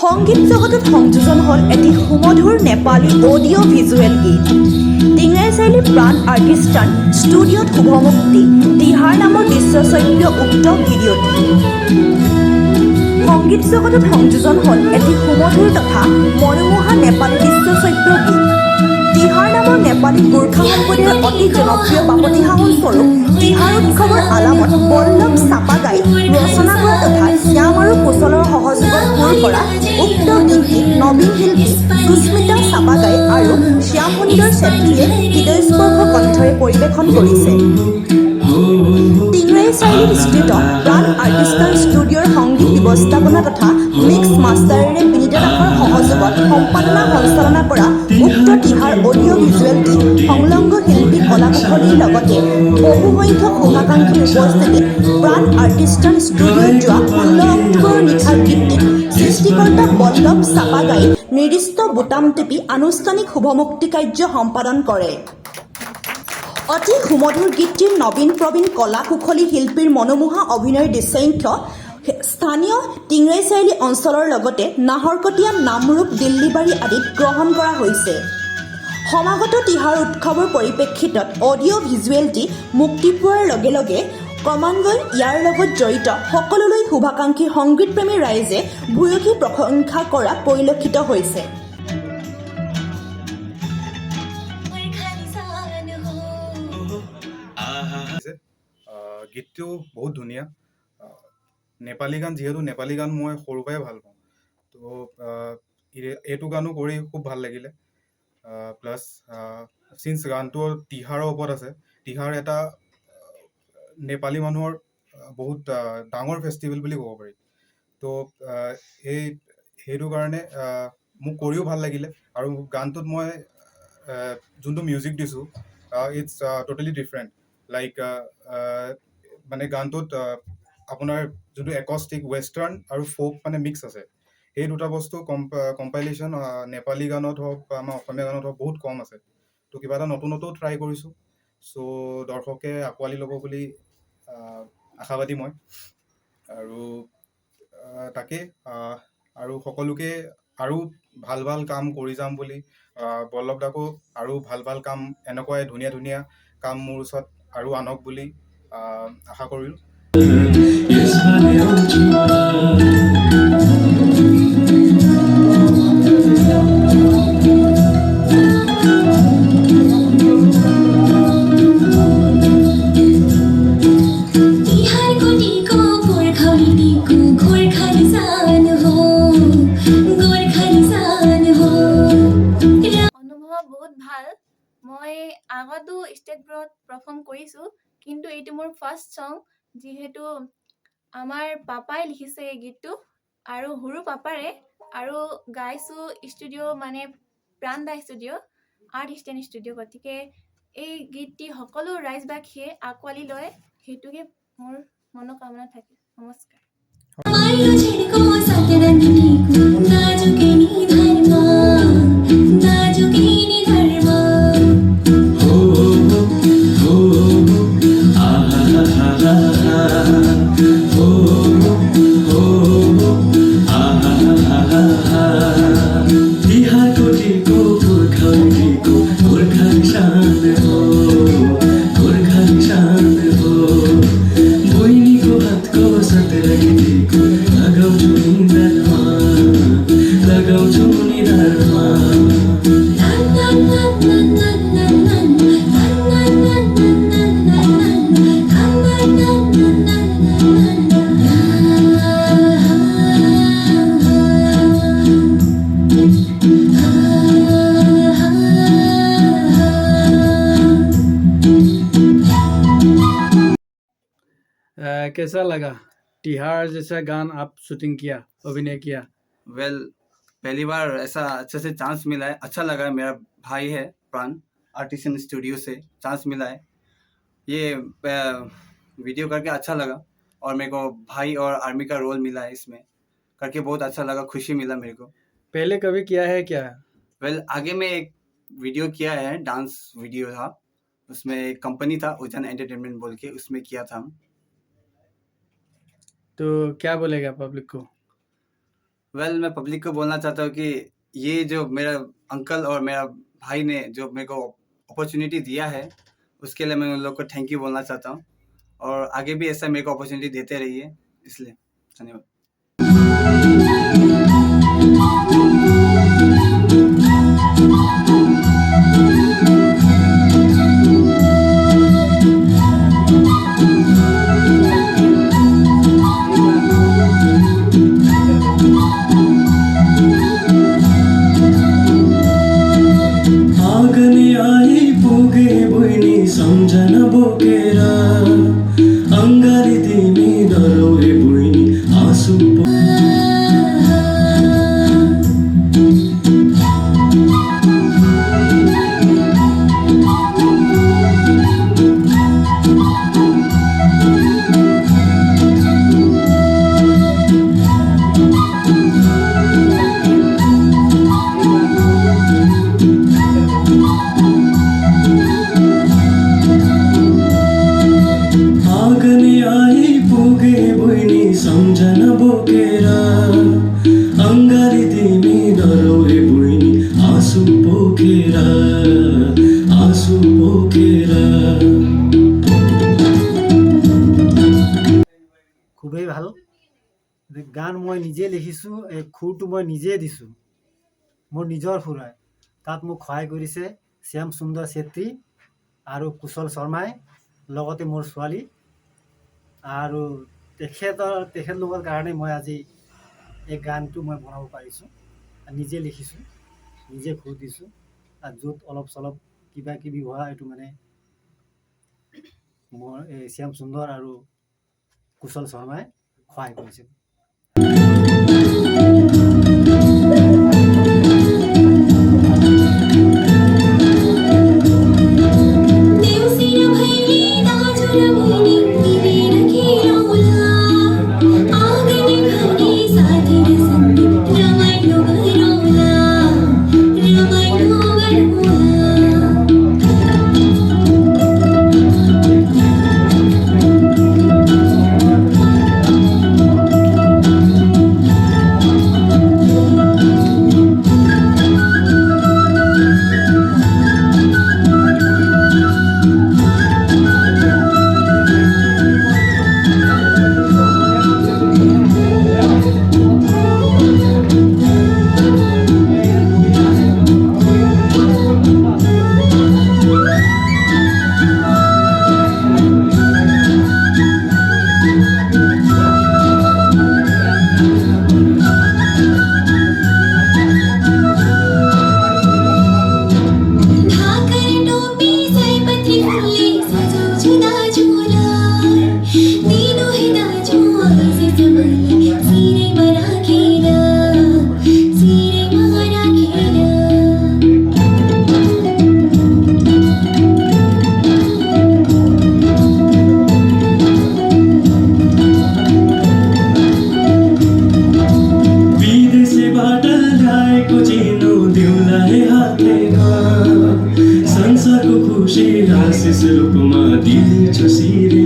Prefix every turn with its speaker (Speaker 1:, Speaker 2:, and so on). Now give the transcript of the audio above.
Speaker 1: সংগীত জগতত সংযোজন হ'ল এটি সুমধুৰ নেপালী অডিঅ' ভিজুৱেল গীত। টিংৰাইচাৰিলি প্ৰাণ আৰ্টিষ্টৰ ষ্টুডিঅ'ত শুভমুক্তি তিহাৰ নামৰ দৃশ্যশ্ৰব্য উক্ত ভিডিঅ'ত। সংগীত জগতত সংযোজন হ'ল এটি সুমধুৰ তথা মনোমোহা নেপালী দৃশ্যশ্ৰব্য গীত। তিহাৰ নামৰ নেপালী গোৰ্খা সম্প্ৰদায়ৰ অতি জনপ্ৰিয় বাপতি সাহোন স্বৰূপ তিহাৰ উৎসৱৰ আলামত বল্লভ চাপাগাই ৰচনা কৰা তথা শ্যাম আৰু কুশলৰ সহযোগত সুৰ কৰা উক্ত গীতটি নবীন শিল্পী সুস্মিতা চাপাগাই আৰু শ্যাম সুন্দৰ চেত্ৰীয়ে হৃদয়স্পৰ্শ কণ্ঠৰে পৰিৱেশন কৰিছে। টিংৰাইচাৰিলিত স্থিত প্ৰাণ আৰ্টিষ্টৰ ষ্টুডিঅ'ৰ সংগীত ব্যৱস্থাপনা তথা মিক্স মাষ্টাৰেৰে বিনীতা দাসৰ সহযোগত সম্পাদনা সঞ্চালনা কৰা উক্ত তিহাৰ অডিঅ' ভিজুৱেল গীত সংলগ্ন শিল্পী কলাকুশলীৰ লগতে বহুসংখ্যক শুভাকাংক্ষীৰ উপস্থিতিত প্ৰাণ আৰ্টিষ্টৰ ষ্টুডিঅ'ত যোৱা 16 অক্টোবৰৰ নিশাৰ গীতটিত সৃষ্টিকৰ্তা বল্লভ চাপাগাই নিৰ্দিষ্ট বুটাম টিপি আনুষ্ঠানিক শুভমুক্তি কাৰ্য সম্পাদন কৰে। অতি সুমধুৰ গীতটিৰ নবীন প্ৰবীণ কলা কুশলী শিল্পীৰ মনোমোহা অভিনয়ৰ দৃশ্যাংশ স্থানীয় টিংৰাইচাৰিলি অঞ্চলৰ লগতে নাহৰকটীয়া নামৰূপ দিল্লীবাৰী আদিত গ্ৰহণ কৰা হৈছে। সমাগত তিহাৰ উৎসৱৰ পৰিপ্ৰেক্ষিতত অডিঅ' ভিজুৱেলটি মুক্তি পোৱাৰ লগে লগে ক্ৰমান্বয়ে ইয়াৰ লগত জড়িত সকলোলৈ শুভাকাংক্ষী সংগীতপ্ৰেমী ৰাইজে ভূয়সী প্ৰশংসা কৰা পৰিলক্ষিত হৈছে।
Speaker 2: গীতটো বহুত ধুনীয়া। নেপালী গান যিহেতু নেপালী গান মই সৰুৰ পৰাই ভাল পাওঁ, তো এইটো গানো কৰি খুব ভাল লাগিলে। প্লাছ চিন্স গানটো তিহাৰৰ ওপৰত আছে, তিহাৰ এটা নেপালী মানুহৰ বহুত ডাঙৰ ফেষ্টিভেল বুলি ক'ব পাৰি। তো সেইটো কাৰণে মোক কৰিও ভাল লাগিলে। আৰু গানটোত মই যোনটো মিউজিক দিছোঁ ইটছ ট'টেলি ডিফাৰেণ্ট। লাইক মানে গানটোত আপোনাৰ যোনটো একষ্টিক ৱেষ্টাৰ্ণ আৰু ফ'ক মানে মিক্স আছে, সেই দুটা বস্তু কম্পাইলেশ্যন নেপালী গানত হওক বা আমাৰ অসমীয়া গানত হওক বহুত কম আছে। তো কিবা এটা নতুনতো ট্ৰাই কৰিছোঁ। চ' দৰ্শকে আঁকোৱালি ল'ব বুলি আশাবাদী মই। আৰু তাকে আৰু সকলোকে আৰু ভাল ভাল কাম কৰি যাম বুলি বল্লভ দাকো আৰু ভাল ভাল কাম এনেকুৱাই ধুনীয়া ধুনীয়া কাম মোৰ ওচৰত আৰু আনক বুলি আশা কৰিলোঁ।
Speaker 3: বহুত ভাল। মই আগতো ষ্টেজবোৰত পাৰফৰ্ম কৰিছোঁ, কিন্তু এইটো মোৰ ফাৰ্ষ্ট ছং, যিহেতু আমাৰ পাপাই লিখিছে এই গীতটো আৰু সৰু পাপাৰে, আৰু গাইছোঁ ষ্টুডিঅ' মানে প্ৰাণ দা ষ্টুডিঅ' আৰ্ট ষ্টেণ্ড ষ্টুডিঅ'। গতিকে এই গীতটি সকলো ৰাইজবাসীয়ে আঁকোৱালি লয়, সেইটোকে মোৰ মনোকামনা থাকে। নমস্কাৰ।
Speaker 4: कैसा लगा तिहार जैसा गान आप शूटिंग किया, अभिनय किया?
Speaker 5: वेल पहली बार ऐसा अच्छे से चांस मिला है, अच्छा लगा है। मेरा भाई है प्राण आर्टिशन स्टूडियो से चांस मिला है, ये वीडियो करके अच्छा लगा। और मेरे को भाई और आर्मी का रोल मिला है, इसमें करके बहुत अच्छा लगा, खुशी मिला मेरे को।
Speaker 4: पहले कभी किया है क्या?
Speaker 5: वेल आगे में एक वीडियो किया है, डांस वीडियो था, उसमें एक कंपनी था उजन एंटरटेनमेंट बोल के, उसमें किया था हम।
Speaker 4: तो क्या बोलेगा पब्लिक को?
Speaker 5: वेल मैं पब्लिक को बोलना चाहता हूँ कि ये जो मेरा अंकल और मेरा भाई ने जो मेरे को अपॉर्चुनिटी दिया है उसके लिए मैं उन लोग को थैंक यू बोलना चाहता हूँ, और आगे भी ऐसा मेरे को अपॉर्चुनिटी देते रहिए, इसलिए धन्यवाद।
Speaker 6: आगने आई पुगे बहिनी सम्झन बोकेर अङ्गारी तिमी डराउने बहिनी आँसु आगने आई पुगे बहिनी सम्झन बोकेर अङ्गारी तिमी डराउने बहिनी आँसु पोखेर आँसु पोखेर।
Speaker 7: খুবেই ভাল গান মই নিজে লিখিছোঁ, এই সুৰটো মই নিজে দিছোঁ, মোৰ নিজৰ সুৰাই। তাত মোক সহায় কৰিছে শ্যাম সুন্দৰ চেত্ৰী আৰু কুশল শৰ্মাই, লগতে মোৰ ছোৱালী। আৰু তেখেতলোকৰ কাৰণে মই আজি এই গানটো মই বনাব পাৰিছোঁ। নিজে লিখিছোঁ, নিজে সুৰ দিছোঁ, আৰু য'ত অলপ চলপ কিবা কিবি হোৱা এইটো মানে মোৰ এই শ্যাম সুন্দৰ আৰু কুশল শৰ্মাই সহায় কৰিছিল। संसारको खुसी आशिष रूपमा दिँदैछु सिरे